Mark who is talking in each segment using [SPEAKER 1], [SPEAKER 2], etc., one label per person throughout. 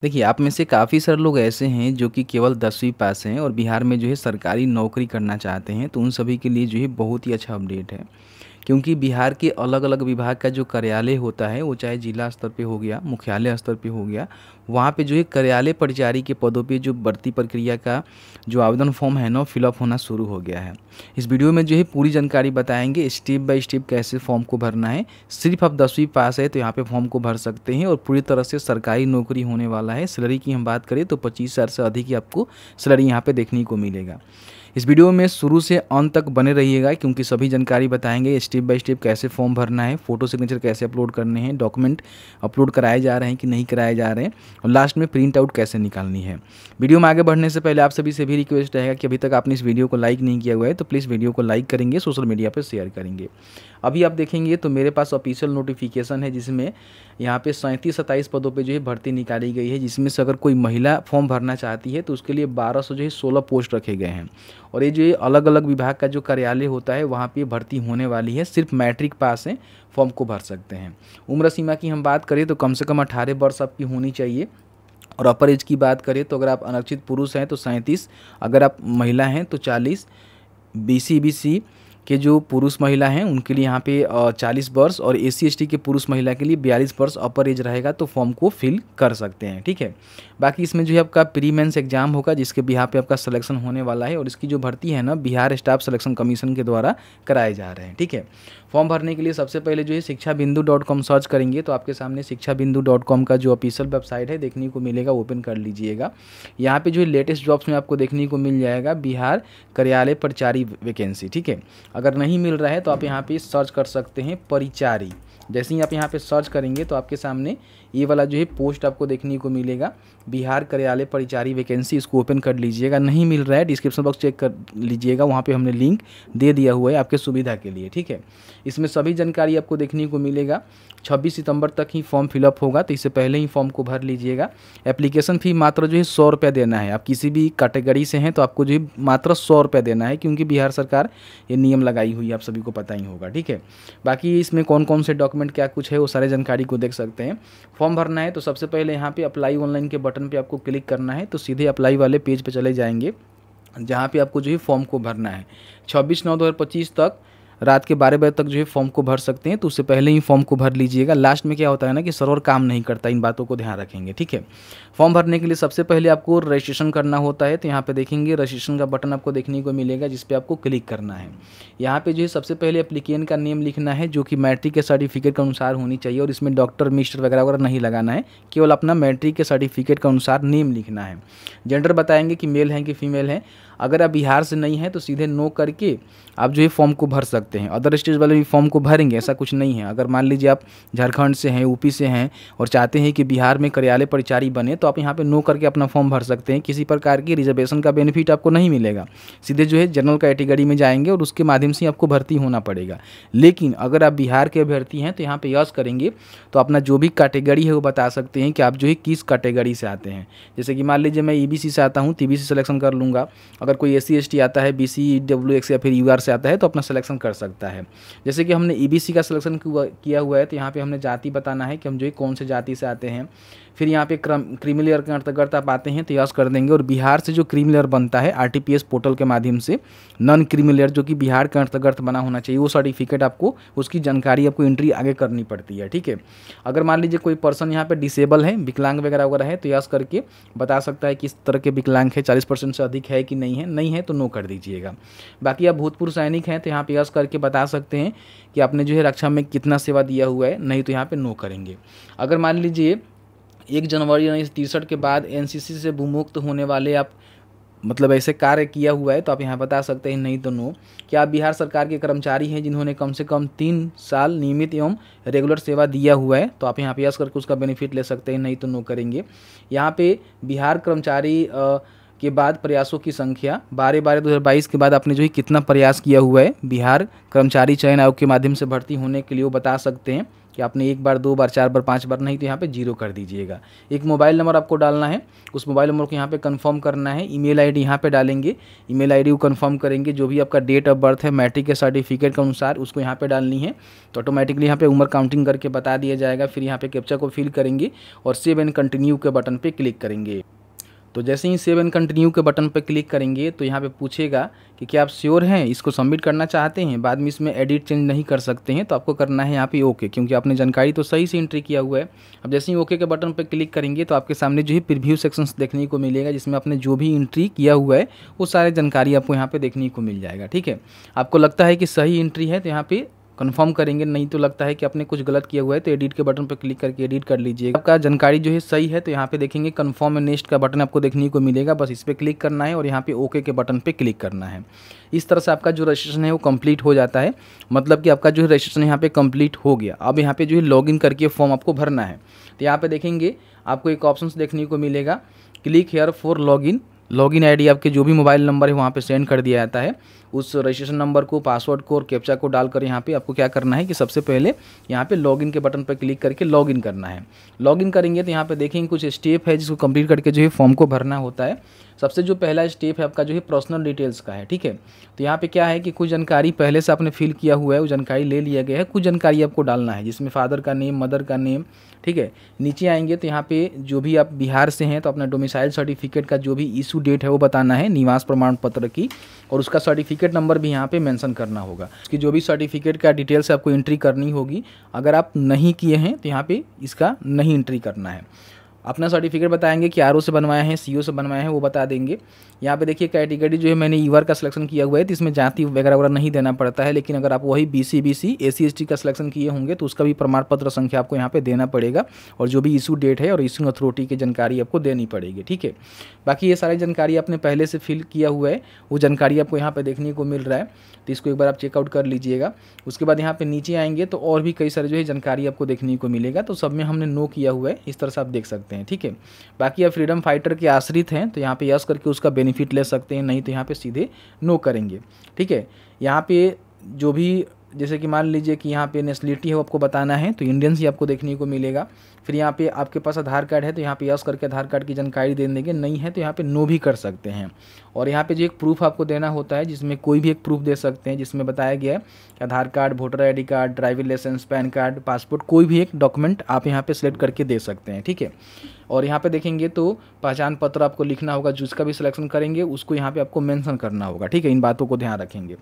[SPEAKER 1] देखिए, आप में से काफ़ी सारे लोग ऐसे हैं जो कि केवल 10वीं पास हैं और बिहार में जो है सरकारी नौकरी करना चाहते हैं, तो उन सभी के लिए जो है बहुत ही अच्छा अपडेट है। क्योंकि बिहार के अलग-अलग विभाग का जो कार्यालय होता है, वो चाहे जिला स्तर पे हो गया, मुख्यालय स्तर पे हो गया, वहाँ पे जो है कार्यालय परिचारी के पदों पे जो भर्ती प्रक्रिया का जो आवेदन फॉर्म है ना, फिलअप होना शुरू हो गया है। इस वीडियो में जो है पूरी जानकारी बताएँगे, स्टेप बाय स्टेप कैसे फॉर्म को भरना है। सिर्फ आप 10वीं पास है तो यहाँ पे फॉर्म को भर सकते हैं और पूरी तरह से सरकारी नौकरी होने वाला है। सैलरी की हम बात करें तो 25,000 से अधिक ही आपको सैलरी यहाँ पे देखने को मिलेगा। इस वीडियो में शुरू से अंत तक बने रहिएगा क्योंकि सभी जानकारी बताएंगे स्टेप बाय स्टेप कैसे फॉर्म भरना है, फोटो सिग्नेचर कैसे अपलोड करने हैं, डॉक्यूमेंट अपलोड कराए जा रहे हैं कि नहीं कराए जा रहे हैं और लास्ट में प्रिंट आउट कैसे निकालनी है। वीडियो में आगे बढ़ने से पहले आप सभी से भी रिक्वेस्ट रहेगा कि अभी तक आपने इस वीडियो को लाइक नहीं किया हुआ है तो प्लीज़ वीडियो को लाइक करेंगे, सोशल मीडिया पर शेयर करेंगे। अभी आप देखेंगे तो मेरे पास ऑफिशियल नोटिफिकेशन है जिसमें यहाँ पे 37-27 पदों पे जो है भर्ती निकाली गई है, जिसमें से अगर कोई महिला फॉर्म भरना चाहती है तो उसके लिए 1200 जो है 16 पोस्ट रखे गए हैं और ये जो है अलग अलग विभाग का जो कार्यालय होता है वहाँ पे भर्ती होने वाली है। सिर्फ मैट्रिक पास है फॉर्म को भर सकते हैं। उम्र सीमा की हम बात करें तो कम से कम 18 वर्ष आपकी होनी चाहिए और अपर एज की बात करें तो अगर आप अनक्षित पुरुष हैं तो 37, अगर आप महिला हैं तो 40, BC के जो पुरुष महिला हैं उनके लिए यहाँ पे 40 वर्ष और SC/ST के पुरुष महिला के लिए 42 वर्ष अपर एज रहेगा तो फॉर्म को फिल कर सकते हैं। ठीक है, बाकी इसमें जो है आपका प्री मेंस एग्जाम होगा जिसके बिहार पे आपका सिलेक्शन होने वाला है और इसकी जो भर्ती है ना बिहार स्टाफ सिलेक्शन कमीशन के द्वारा कराए जा रहे हैं। ठीक है, फॉर्म भरने के लिए सबसे पहले जो है शिक्षाबिंदु.com सर्च करेंगे तो आपके सामने शिक्षाबिंदु.com का जो ऑफिशियल वेबसाइट है देखने को मिलेगा, ओपन कर लीजिएगा। यहाँ पे जो है लेटेस्ट जॉब्स में आपको देखने को मिल जाएगा बिहार कार्यालय परिचारी वैकेंसी। ठीक है, अगर नहीं मिल रहा है तो आप यहाँ पे सर्च कर सकते हैं परिचारी। जैसे ही आप यहाँ पे सर्च करेंगे तो आपके सामने ये वाला जो है पोस्ट आपको देखने को मिलेगा, बिहार कार्यालय परिचारी वैकेंसी। इसको ओपन कर लीजिएगा। नहीं मिल रहा है डिस्क्रिप्शन बॉक्स चेक कर लीजिएगा, वहाँ पे हमने लिंक दे दिया हुआ है आपके सुविधा के लिए। ठीक है, इसमें सभी जानकारी आपको देखने को मिलेगा। 26 सितंबर तक ही फॉर्म फिलअप होगा तो इससे पहले ही फॉर्म को भर लीजिएगा। एप्लीकेशन फ़ी मात्र जो है 100 रुपये देना है। आप किसी भी कैटेगरी से हैं तो आपको जो है मात्र 100 रुपये देना है क्योंकि बिहार सरकार ये नियम लगाई हुई है, आप सभी को पता ही होगा। ठीक है, बाकी इसमें कौन कौन से डॉक्यूमेंट क्या कुछ है वो सारे जानकारी को देख सकते हैं। फॉर्म भरना है तो सबसे पहले यहाँ पे अप्लाई ऑनलाइन के बटन पे आपको क्लिक करना है तो सीधे अप्लाई वाले पेज पे चले जाएंगे जहाँ पे आपको जो है फॉर्म को भरना है। 26/9/2025 तक रात के 12 बजे तक जो है फॉर्म को भर सकते हैं तो उससे पहले ही फॉर्म को भर लीजिएगा। लास्ट में क्या होता है ना कि सर्वर काम नहीं करता, इन बातों को ध्यान रखेंगे। ठीक है, फॉर्म भरने के लिए सबसे पहले आपको रजिस्ट्रेशन करना होता है तो यहाँ पे देखेंगे रजिस्ट्रेशन का बटन आपको देखने को मिलेगा जिस पे आपको क्लिक करना है। यहाँ पे जो है सबसे पहले एप्लीकेंट का नेम लिखना है जो कि मैट्रिक के सर्टिफिकेट के अनुसार होनी चाहिए और इसमें डॉक्टर मिस्टर वगैरह वगैरह नहीं लगाना है, केवल अपना मैट्रिक के सर्टिफिकेट के अनुसार नेम लिखना है। जेंडर बताएंगे कि मेल हैं कि फीमेल हैं। अगर आप बिहार से नहीं हैं तो सीधे नो करके आप जो है फॉर्म को भर सकते हैं। अदर स्टेट वाले भी फॉर्म को भरेंगे, ऐसा कुछ नहीं है। अगर मान लीजिए आप झारखंड से हैं, यूपी से हैं और चाहते हैं कि बिहार में कार्यालय परिचारी बने तो आप यहाँ पे नो करके अपना फॉर्म भर सकते हैं। किसी प्रकार की रिजर्वेशन का बेनिफिट आपको नहीं मिलेगा, सीधे जो है जनरल कैटेगरी में जाएंगे और उसके माध्यम से आपको भर्ती होना पड़ेगा। लेकिन अगर आप बिहार के अभ्यर्थी हैं तो यहाँ पे यस करेंगे तो अपना जो भी कैटेगरी है वो बता सकते हैं कि आप जो है किस कैटेगरी से आते हैं। जैसे कि मान लीजिए मैं EBC से आता हूँ तो EBC सिलेक्शन कर लूँगा। अगर कोई SC/ST आता है, BC EWX या फिर UR से आता है तो अपना सिलेक्शन कर सकता है। जैसे कि हमने EBC का सिलेक्शन किया हुआ है तो यहाँ पे हमने जाति बताना है कि हम जो है कौन से जाति से आते हैं। फिर यहाँ पे क्रीमी लेयर के अंतर्गत आप आते हैं तो यस कर देंगे और बिहार से जो क्रीमी लेयर बनता है RTPS पोर्टल के माध्यम से, नॉन क्रीमी लेयर जो कि बिहार के अंतर्गत बना होना चाहिए, वो सर्टिफिकेट आपको, उसकी जानकारी आपको एंट्री आगे करनी पड़ती है। ठीक है, अगर मान लीजिए कोई पर्सन यहाँ पे डिसेबल है, विकलांग वगैरह वगैरह है तो यस करके बता सकता है किस तरह के विकलांग है, 40% से अधिक है कि नहीं है। नहीं है तो नो कर दीजिएगा। बाकी आप भूतपूर्व सैनिक हैं तो यहाँ पे यस करके बता सकते हैं कि आपने जो है रक्षा में कितना सेवा दिया हुआ है। नहीं तो यहाँ पे नो करेंगे। अगर मान लीजिए 1 जनवरी 1963 के बाद NCC से भूमुक्त होने वाले आप मतलब ऐसे कार्य किया हुआ है तो आप यहाँ बता सकते हैं। नहीं तो नो। क्या आप बिहार सरकार के कर्मचारी हैं जिन्होंने कम से कम 3 साल नियमित एवं रेगुलर सेवा दिया हुआ है तो आप यहाँ पे यस करके उसका बेनिफिट ले सकते हैं। नहीं तो नो करेंगे। यहाँ पे बिहार कर्मचारी के बाद प्रयासों की संख्या 12/12/2022 के बाद आपने जो है कितना प्रयास किया हुआ है बिहार कर्मचारी चयन आयोग के माध्यम से भर्ती होने के लिए वो बता सकते हैं। कि आपने 1 बार 2 बार 4 बार 5 बार, नहीं तो यहाँ पे 0 कर दीजिएगा। एक मोबाइल नंबर आपको डालना है, उस मोबाइल नंबर को यहाँ पे कंफर्म करना है। ईमेल आईडी यहाँ पे डालेंगे, ईमेल आईडी को कंफर्म करेंगे। जो भी आपका डेट ऑफ बर्थ है मैट्रिक के सर्टिफिकेट के अनुसार उसको यहाँ पे डालनी है, तो ऑटोमेटिकली यहाँ पे उम्र काउंटिंग करके बता दिया जाएगा। फिर यहाँ पे कैप्चा को फिल करेंगे और सेव एंड कंटिन्यू के बटन पे क्लिक करेंगे। तो जैसे ही सेव एंड कंटिन्यू के बटन पर क्लिक करेंगे तो यहाँ पे पूछेगा कि क्या आप श्योर हैं, इसको सबमिट करना चाहते हैं, बाद में इसमें एडिट चेंज नहीं कर सकते हैं। तो आपको करना है यहाँ पे ओके, क्योंकि आपने जानकारी तो सही से एंट्री किया हुआ है। अब जैसे ही ओके के बटन पर क्लिक करेंगे तो आपके सामने जो है प्रीव्यू सेक्शंस देखने को मिलेगा, जिसमें आपने जो भी एंट्री किया हुआ है वो सारे जानकारी आपको यहाँ पे देखने को मिल जाएगा। ठीक है, आपको लगता है कि सही एंट्री है तो यहाँ पे कंफर्म करेंगे, नहीं तो लगता है कि आपने कुछ गलत किया हुआ है तो एडिट के बटन पर क्लिक करके एडिट कर लीजिएगा। आपका जानकारी जो है सही है तो यहाँ पे देखेंगे कंफर्म एंड नेक्स्ट का बटन आपको देखने को मिलेगा, बस इस पर क्लिक करना है और यहाँ पे ओके के बटन पे क्लिक करना है। इस तरह से आपका जो रजिस्ट्रेशन है वो कंप्लीट हो जाता है, मतलब कि आपका जो है रजिस्ट्रेशन यहाँ पे कंप्लीट हो गया। अब यहाँ पे जो है लॉगिन करके फॉर्म आपको भरना है। तो यहाँ पे देखेंगे आपको एक ऑप्शन देखने को मिलेगा, click here for login. Login ID आपके जो भी मोबाइल नंबर है वहाँ पे सेंड कर दिया जाता है। उस रजिस्ट्रेशन नंबर को, पासवर्ड को और कैप्चा को डालकर यहाँ पे आपको क्या करना है कि सबसे पहले यहाँ पे लॉगिन के बटन पर क्लिक करके लॉगिन करना है। लॉगिन करेंगे तो यहाँ पे देखेंगे कुछ स्टेप है जिसको कंप्लीट करके जो है फॉर्म को भरना होता है। सबसे जो पहला स्टेप है आपका जो है पर्सनल डिटेल्स का है। ठीक है, तो यहाँ पे क्या है कि कुछ जानकारी पहले से आपने फिल किया हुआ है, वो जानकारी ले लिया गया है। कुछ जानकारी आपको डालना है जिसमें फादर का नेम, मदर का नेम। ठीक है, नीचे आएंगे तो यहाँ पे जो भी आप बिहार से हैं तो अपना डोमिसाइल सर्टिफिकेट का जो भी इशू डेट है वो बताना है, निवास प्रमाण पत्र की, और उसका सर्टिफिकेट नंबर भी यहाँ पे मेंशन करना होगा। उसकी जो भी सर्टिफिकेट का डिटेल्स आपको एंट्री करनी होगी। अगर आप नहीं किए हैं तो यहाँ पे इसका नहीं एंट्री करना है। अपना सर्टिफिकेट बताएंगे कि आरओ से बनवाया है, सीओ से बनवाया है, वो बता देंगे। यहाँ पे देखिए कैटेगरी जो है मैंने ईवर का सिलेक्शन किया हुआ है तो इसमें जाति वगैरह वगैरह नहीं देना पड़ता है, लेकिन अगर आप वही बीसी एसी एसटी का सिलेक्शन किए होंगे तो उसका भी प्रमाण पत्र संख्या आपको यहाँ पे देना पड़ेगा, और जो भी इशू डेट है और इशू अथॉरिटी की जानकारी आपको देनी पड़ेगी। ठीक है, बाकी ये सारी जानकारी आपने पहले से फिल किया हुआ है, वो जानकारी आपको यहाँ पे देखने को मिल रहा है, तो इसको एक बार आप चेकआउट कर लीजिएगा। उसके बाद यहाँ पे नीचे आएंगे तो और भी कई सारे जो है जानकारी आपको देखने को मिलेगा, तो सब में हमने नो किया हुआ है, इस तरह से आप देख सकते हैं। ठीक है, बाकी आप फ्रीडम फाइटर के आश्रित हैं तो यहाँ पे यस करके उसका बेनिफिट ले सकते हैं, नहीं तो यहाँ पे सीधे नो करेंगे। ठीक है, यहाँ पे जो भी जैसे कि मान लीजिए कि यहाँ पे नेशनलिटी है वो आपको बताना है तो इंडियंस ही आपको देखने को मिलेगा। फिर यहाँ पे आपके पास आधार कार्ड है तो यहाँ पे यस करके आधार कार्ड की जानकारी दे देंगे, नहीं है तो यहाँ पे नो भी कर सकते हैं। और यहाँ पे जो एक प्रूफ आपको देना होता है जिसमें कोई भी एक प्रूफ दे सकते हैं, जिसमें बताया गया है कि Aadhaar card, voter ID card, driving licence, PAN card, passport, कोई भी एक डॉक्यूमेंट आप यहाँ पे सिलेक्ट करके दे सकते हैं। ठीक है, और यहाँ पे देखेंगे तो पहचान पत्र आपको लिखना होगा, जिसका भी सिलेक्शन करेंगे उसको यहाँ पे आपको मेंशन करना होगा। ठीक है, इन बातों को ध्यान रखेंगे।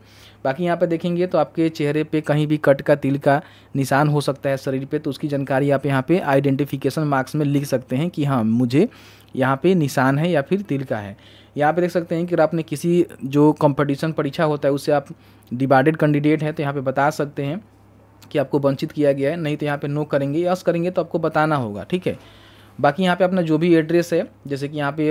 [SPEAKER 1] बाकी यहाँ पे देखेंगे तो आपके चेहरे पे कहीं भी कट का, तिल का निशान हो सकता है शरीर पे, तो उसकी जानकारी आप यहाँ पे आइडेंटिफिकेशन मार्क्स में लिख सकते हैं कि हाँ मुझे यहाँ पे निशान है या फिर तिल का है। यहाँ पे देख सकते हैं कि अगर आपने किसी जो कंपटीशन परीक्षा होता है उससे आप डिवाइडेड कैंडिडेट हैं तो यहाँ पे बता सकते हैं कि आपको वंचित किया गया है, नहीं तो यहाँ पे नो करेंगे। यस करेंगे तो आपको बताना होगा। ठीक है, बाकी यहाँ पे अपना जो भी एड्रेस है, जैसे कि यहाँ पे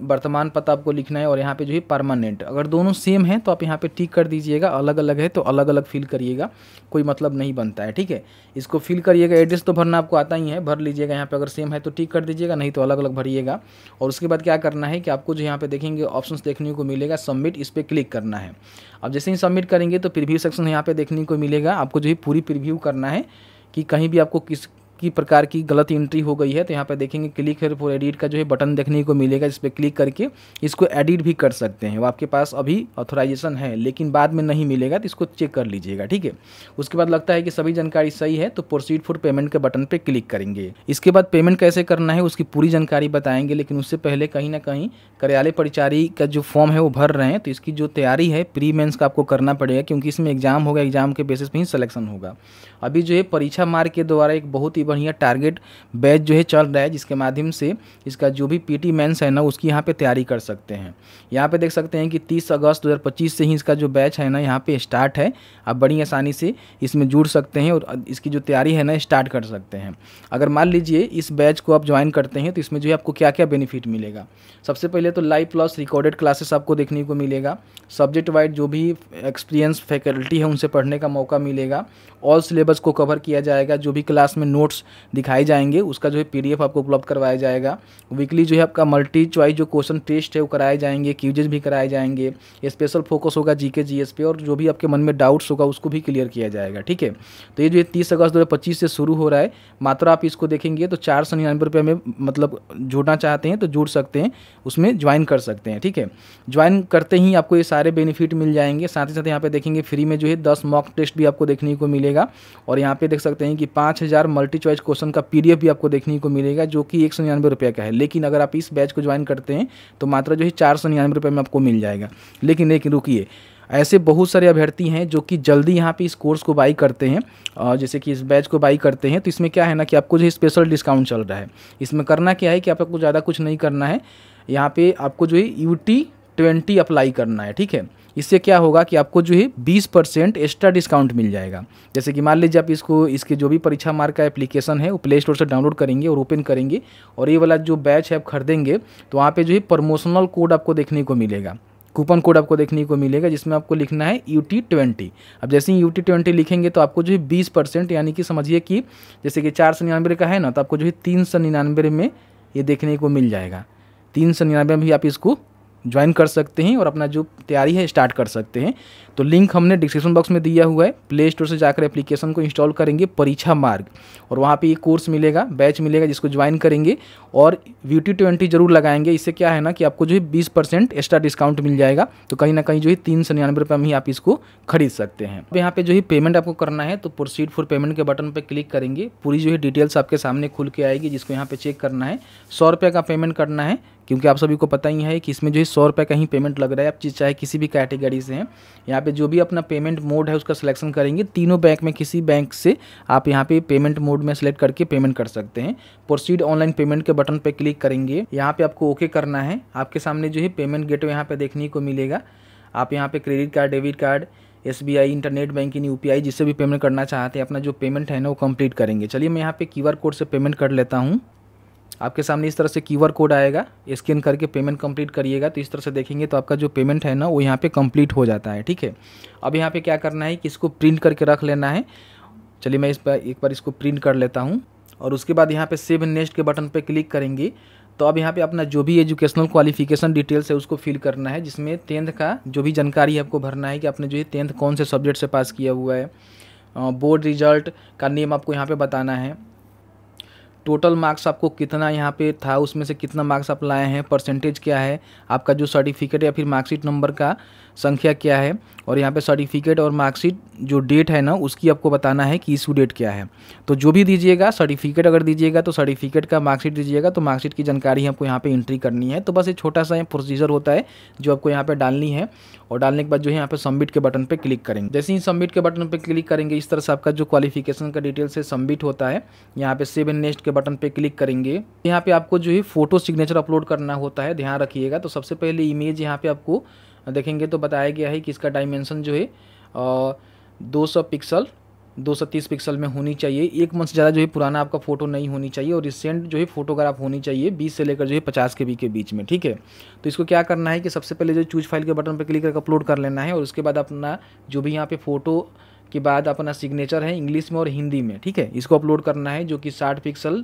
[SPEAKER 1] वर्तमान पता आपको लिखना है और यहाँ पे जो है परमानेंट, अगर दोनों सेम है तो आप यहाँ पे टिक कर दीजिएगा, अलग अलग है तो अलग अलग फिल करिएगा, कोई मतलब नहीं बनता है। ठीक है, इसको फिल करिएगा। एड्रेस तो भरना आपको आता ही है, भर लीजिएगा। यहाँ पे अगर सेम है तो टिक कर दीजिएगा, नहीं तो अलग अलग भरिएगा। और उसके बाद क्या करना है कि आपको जो यहाँ पे देखेंगे ऑप्शंस देखने को मिलेगा, सबमिट, इस पर क्लिक करना है। अब जैसे ही सबमिट करेंगे तो प्रीव्यू सेक्शन यहाँ पे देखने को मिलेगा, आपको जो है पूरी प्रीव्यू करना है कि कहीं भी आपको किस की प्रकार की गलत एंट्री हो गई है तो यहाँ पे देखेंगे क्लिक हेयर फॉर एडिट का जो है बटन देखने को मिलेगा, इस पर क्लिक करके इसको एडिट भी कर सकते हैं। वो आपके पास अभी ऑथराइजेशन है लेकिन बाद में नहीं मिलेगा, तो इसको चेक कर लीजिएगा। ठीक है, उसके बाद लगता है कि सभी जानकारी सही है तो प्रोसीड फॉर पेमेंट के बटन पे क्लिक करेंगे। इसके बाद पेमेंट कैसे करना है उसकी पूरी जानकारी बताएंगे, लेकिन उससे पहले कहीं ना कहीं कार्यालय परिचारी का जो फॉर्म है वो भर रहे हैं, तो इसकी जो तैयारी है प्री मेंस का आपको करना पड़ेगा, क्योंकि इसमें एग्जाम होगा, एग्जाम के बेसिस पे ही सिलेक्शन होगा। अभी जो है परीक्षा मार्ग के द्वारा एक बहुत ही बढ़िया टारगेट बैच जो है चल रहा है, जिसके माध्यम से इसका जो भी पीटी मेंस है ना उसकी यहाँ पे तैयारी कर सकते हैं। यहाँ पे देख सकते हैं कि 30 अगस्त 2025 से ही इसका जो बैच है ना यहाँ पे स्टार्ट है। आप बड़ी आसानी से इसमें जुड़ सकते हैं और इसकी जो तैयारी है ना स्टार्ट कर सकते हैं। अगर मान लीजिए इस बैच को आप ज्वाइन करते हैं तो इसमें जो है आपको क्या क्या बेनिफिट मिलेगा। सबसे पहले तो लाइव प्लस रिकॉर्डेड क्लासेस आपको देखने को मिलेगा, सब्जेक्ट वाइज जो भी एक्सपीरियंस फैकल्टी है उनसे पढ़ने का मौका मिलेगा, ऑल सिलेबस को कवर किया जाएगा, जो भी क्लास में नोट्स कोर्स दिखाए जाएंगे, उसका जो है PDF आपको उपलब्ध करवाया जाएगा। वीकली जो है आपका मल्टी चॉइस जो क्वेश्चन टेस्ट है वो कराए जाएंगे, क्यूजेज भी कराए जाएंगे, स्पेशल फोकस होगा GK GS पे, और जो भी आपके मन में डाउट्स होगा उसको भी क्लियर किया जाएगा। ठीक है, तो ये जो है 30 अगस्त 2025 से शुरू हो रहा है। मात्र आप इसको देखेंगे तो 499 रुपये में मतलब जुड़ना चाहते हैं तो जुड़ सकते हैं, उसमें ज्वाइन कर सकते हैं। ठीक है, ज्वाइन करते ही आपको ये सारे बेनिफिट मिल जाएंगे। साथ ही साथ यहाँ पे देखेंगे फ्री में जो है 10 मॉक टेस्ट भी आपको देखने को मिलेगा, और यहाँ पे देख सकते हैं कि 5000 मल्टी चॉइस क्वेश्चन का PDF भी आपको देखने को मिलेगा, जो कि 199 रुपये का है। लेकिन अगर आप इस बैच को ज्वाइन करते हैं तो मात्र जो है 499 रुपये में आपको मिल जाएगा। लेकिन रुकिए, ऐसे बहुत सारे अभ्यर्थी हैं जो कि जल्दी यहाँ पे इस कोर्स को बाई करते हैं, जैसे कि इस बैच को बाई करते हैं। तो इसमें क्या है ना कि आपको जो है स्पेशल डिस्काउंट चल रहा है। इसमें करना क्या है कि आपको ज़्यादा कुछ नहीं करना है, यहाँ पे आपको जो है UT20 अप्लाई करना है। ठीक है, इससे क्या होगा कि आपको जो है 20% एक्स्ट्रा डिस्काउंट मिल जाएगा। जैसे कि मान लीजिए आप इसके जो भी परीक्षा मार्ग का एप्लीकेशन है वो प्ले स्टोर से डाउनलोड करेंगे और ओपन करेंगे, और ये वाला जो बैच है आप खरीदेंगे तो वहाँ पे जो है प्रमोशनल कोड आपको देखने को मिलेगा, कूपन कोड आपको देखने को मिलेगा, जिसमें आपको लिखना है UT20। अब जैसे ही UT20 लिखेंगे तो आपको जो है 20%, यानी कि समझिए कि जैसे कि 499 का है ना, तो आपको जो है 399 में ये देखने को मिल जाएगा। 399 में भी आप इसको ज्वाइन कर सकते हैं और अपना जो तैयारी है स्टार्ट कर सकते हैं। तो लिंक हमने डिस्क्रिप्शन बॉक्स में दिया हुआ है, प्ले स्टोर से जाकर एप्लीकेशन को इंस्टॉल करेंगे परीक्षा मार्ग, और वहाँ पे ये कोर्स मिलेगा, बैच मिलेगा, जिसको ज्वाइन करेंगे और UT20 जरूर लगाएंगे। इससे क्या है ना कि आपको जो है 20% एक्स्ट्रा डिस्काउंट मिल जाएगा। तो कहीं ना कहीं जो है 399 रुपये में ही आप इसको खरीद सकते हैं। अब यहाँ पे जो है पेमेंट आपको करना है तो प्रोसीड फॉर पेमेंट के बटन पर क्लिक करेंगे, पूरी जो है डिटेल्स आपके सामने खुल के आएगी, जिसको यहाँ पे चेक करना है। 100 रुपये का पेमेंट करना है, क्योंकि आप सभी को पता ही है कि इसमें जो है 100 रुपये का ही पेमेंट लग रहा है। आप चाहे किसी भी कैटेगरी से हैं, यहाँ पे जो भी अपना पेमेंट मोड है उसका सिलेक्शन करेंगे। तीनों बैंक में किसी बैंक से आप यहाँ पे पेमेंट मोड में सेलेक्ट करके पेमेंट कर सकते हैं। प्रोसीड ऑनलाइन पेमेंट के बटन पे क्लिक करेंगे, यहाँ पे आपको ओके करना है। आपके सामने जो है पेमेंट गेटवे यहाँ पे देखने को मिलेगा। आप यहाँ पे credit card, debit card, SBI, internet banking, UPI जिससे भी पेमेंट करना चाहते हैं अपना जो पेमेंट है ना वो कंप्लीट करेंगे। चलिए मैं यहाँ पे QR कोड से पेमेंट कर लेता हूँ। आपके सामने इस तरह से QR कोड आएगा, स्कैन करके पेमेंट कंप्लीट करिएगा। तो इस तरह से देखेंगे तो आपका जो पेमेंट है ना वो यहाँ पे कंप्लीट हो जाता है। ठीक है, अब यहाँ पे क्या करना है कि इसको प्रिंट करके रख लेना है। चलिए मैं एक बार इसको प्रिंट कर लेता हूँ, और उसके बाद यहाँ पे सेव नेक्स्ट के बटन पे क्लिक करेंगे। तो अब यहाँ पे अपना जो भी एजुकेशनल क्वालिफिकेशन डिटेल्स है उसको फिल करना है, जिसमें 10th का जो भी जानकारी है आपको भरना है कि आपने जो है 10th कौन से सब्जेक्ट से पास किया हुआ है। बोर्ड रिजल्ट का नेम आपको यहाँ पे बताना है। टोटल मार्क्स आपको कितना यहाँ पे था, उसमें से कितना मार्क्स आप लाए हैं, परसेंटेज क्या है, आपका जो सर्टिफिकेट या फिर मार्कशीट नंबर का संख्या क्या है, और यहाँ पे सर्टिफिकेट और मार्कशीट जो डेट है ना उसकी आपको बताना है कि इशू डेट क्या है। तो जो भी दीजिएगा, सर्टिफिकेट अगर दीजिएगा तो सर्टिफिकेट का, मार्कशीट दीजिएगा तो मार्कशीट की जानकारी आपको यहाँ पे एंट्री करनी है। तो बस एक छोटा सा प्रोसीजर होता है जो आपको यहाँ पे डालनी है, और डालने के बाद जो है यहाँ पे सबमिट के बटन पे क्लिक करेंगे। जैसे ही सबमिट के बटन पे क्लिक करेंगे इस तरह से आपका जो क्वालिफिकेशन का डिटेल्स है सबमिट होता है। यहाँ पे सेव एंड नेक्स्ट के बटन पे क्लिक करेंगे। यहाँ पे आपको जो है फोटो सिग्नेचर अपलोड करना होता है, ध्यान रखिएगा। तो सबसे पहले इमेज यहाँ पे आपको देखेंगे तो बताया गया है कि इसका डायमेंशन जो है 200 पिक्सल 230 पिक्सल में होनी चाहिए। 1 मंथ से ज़्यादा जो है पुराना आपका फोटो नहीं होनी चाहिए, और रिसेंट जो है फोटोग्राफ होनी चाहिए 20 से लेकर जो है 50 KB के बीच में। ठीक है, तो इसको क्या करना है कि सबसे पहले जो चूज फाइल के बटन पर क्लिक करके अपलोड कर लेना है, और उसके बाद अपना जो भी यहाँ पे फोटो के बाद अपना सिग्नेचर है इंग्लिश में और हिंदी में, ठीक है, इसको अपलोड करना है, जो कि 60 पिक्सल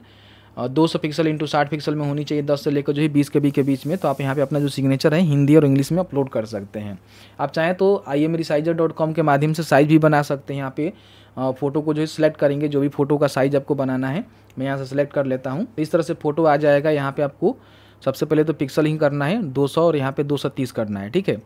[SPEAKER 1] 200 पिक्सल इंटू 60 पिक्सल में होनी चाहिए, 10 से लेकर जो है 20 KB के बीच में। तो आप यहाँ पे अपना जो सिग्नेचर है हिंदी और इंग्लिश में अपलोड कर सकते हैं। आप चाहें तो imresizer.com के माध्यम से साइज़ भी बना सकते हैं। यहाँ पे फ़ोटो को जो है सिलेक्ट करेंगे, जो भी फ़ोटो का साइज़ आपको बनाना है। मैं यहाँ से सिलेक्ट कर लेता हूँ। इस तरह से फ़ोटो आ जाएगा। यहाँ पे आपको सबसे पहले तो पिक्सल ही करना है 200, और यहाँ पे 230 करना है, ठीक है।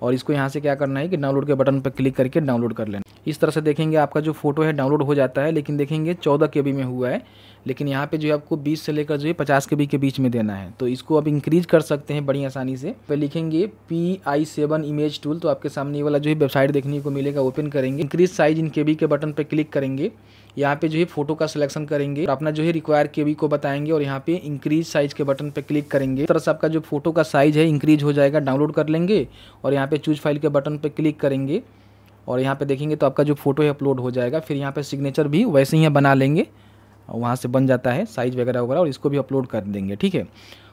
[SPEAKER 1] और इसको यहाँ से क्या करना है कि डाउनलोड के बटन पर क्लिक करके डाउनलोड कर लेना। इस तरह से देखेंगे आपका जो फोटो है डाउनलोड हो जाता है, लेकिन देखेंगे 14 KB में हुआ है, लेकिन यहाँ पे जो है आपको 20 से लेकर जो है 50 KB के बीच में देना है। तो इसको अब इंक्रीज कर सकते हैं बड़ी आसानी से। पे लिखेंगे PI7 इमेज टूल, तो आपके सामने ये वाला जो है वेबसाइट देखने को मिलेगा। ओपन करेंगे, इंक्रीज साइज इन KB के बटन पर क्लिक करेंगे। यहाँ पे जो है फोटो का सिलेक्शन करेंगे, अपना जो है रिक्वायर KB को बताएंगे, और यहाँ पे इंक्रीज साइज के बटन पे क्लिक करेंगे। इस तरह से आपका जो फोटो का साइज है इंक्रीज हो जाएगा। डाउनलोड कर लेंगे, और यहाँ पे चूज फाइल के बटन पे क्लिक करेंगे, और यहाँ पे देखेंगे तो आपका जो फोटो है अपलोड हो जाएगा। फिर यहाँ पे सिग्नेचर भी वैसे ही बना लेंगे, वहाँ से बन जाता है साइज वगैरह वगैरह, और इसको भी अपलोड कर देंगे, ठीक है।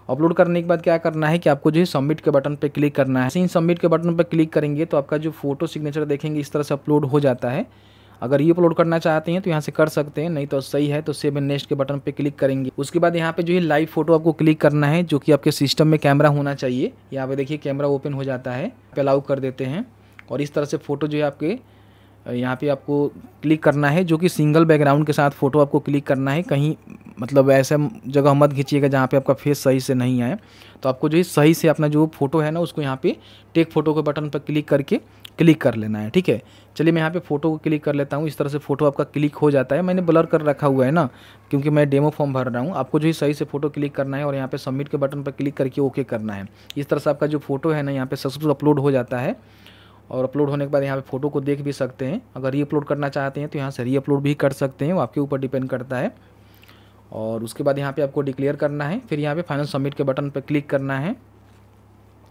[SPEAKER 1] अपलोड करने के बाद क्या करना है कि आपको जो है सबमिट के बटन पे क्लिक करना है। ऐसे ही सबमिट के बटन पे क्लिक करेंगे तो आपका जो फोटो सिग्नेचर देखेंगे इस तरह से अपलोड हो जाता है। अगर ये अपलोड करना चाहते हैं तो यहाँ से कर सकते हैं, नहीं तो सही है तो सेव एंड नेक्स्ट के बटन पे क्लिक करेंगे। उसके बाद यहाँ पे जो है लाइव फोटो आपको क्लिक करना है, जो कि आपके सिस्टम में कैमरा होना चाहिए। यहाँ पे देखिए कैमरा ओपन हो जाता है, अलाउ कर देते हैं और इस तरह से फ़ोटो जो है आपके यहाँ पे आपको क्लिक करना है, जो कि सिंगल बैकग्राउंड के साथ फ़ोटो आपको क्लिक करना है। कहीं मतलब ऐसा जगह मत खींचिएगा जहाँ पे आपका फेस सही से नहीं आए। तो आपको जो है सही से अपना जो फ़ोटो है ना उसको यहाँ पे टेक फ़ोटो के बटन पर क्लिक करके क्लिक कर लेना है, ठीक है। चलिए मैं यहाँ पे फ़ोटो को क्लिक कर लेता हूँ। इस तरह से फ़ोटो आपका क्लिक हो जाता है। मैंने ब्लर कर रखा हुआ है ना, क्योंकि मैं डेमो फॉर्म भर रहा हूँ। आपको जो है सही से फ़ोटो क्लिक करना है और यहाँ पे सबमिट के बटन पर क्लिक करके ओके करना है। इस तरह से आपका जो फ़ोटो है ना यहाँ पे सक्सेसफुल अपलोड हो जाता है। और अपलोड होने के बाद यहाँ पे फ़ोटो को देख भी सकते हैं। अगर री अपलोड करना चाहते हैं तो यहाँ से री अपलोड भी कर सकते हैं, वो आपके ऊपर डिपेंड करता है। और उसके बाद यहाँ पे आपको डिक्लेयर करना है, फिर यहाँ पे फाइनल सबमिट के बटन पर क्लिक करना है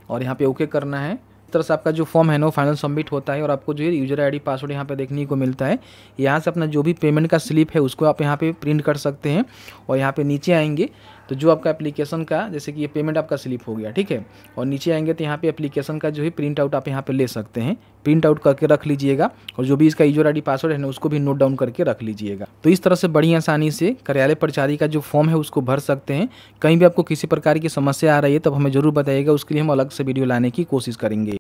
[SPEAKER 1] और यहाँ पे ओके करना है। इस तरह से आपका जो फॉर्म है ना वो फाइनल सबमिट होता है और आपको जो है यूज़र आईडी पासवर्ड यहाँ पे देखने को मिलता है। यहाँ से अपना जो भी पेमेंट का स्लिप है उसको आप यहाँ पे प्रिंट कर सकते हैं और यहाँ पे नीचे आएंगे तो जो आपका एप्लीकेशन का, जैसे कि ये पेमेंट आपका स्लिप हो गया, ठीक है। और नीचे आएंगे तो यहाँ पे एप्लीकेशन का जो है प्रिंट आउट आप यहाँ पे ले सकते हैं। प्रिंट आउट करके रख लीजिएगा और जो भी इसका यूज़र आईडी पासवर्ड है ना उसको भी नोट डाउन करके रख लीजिएगा। तो इस तरह से बड़ी आसानी से कार्यालय परिचारी का जो फॉर्म है उसको भर सकते हैं। कहीं भी आपको किसी प्रकार की समस्या आ रही है तब हमें ज़रूर बताइएगा, उसके लिए हम अलग से वीडियो लाने की कोशिश करेंगे।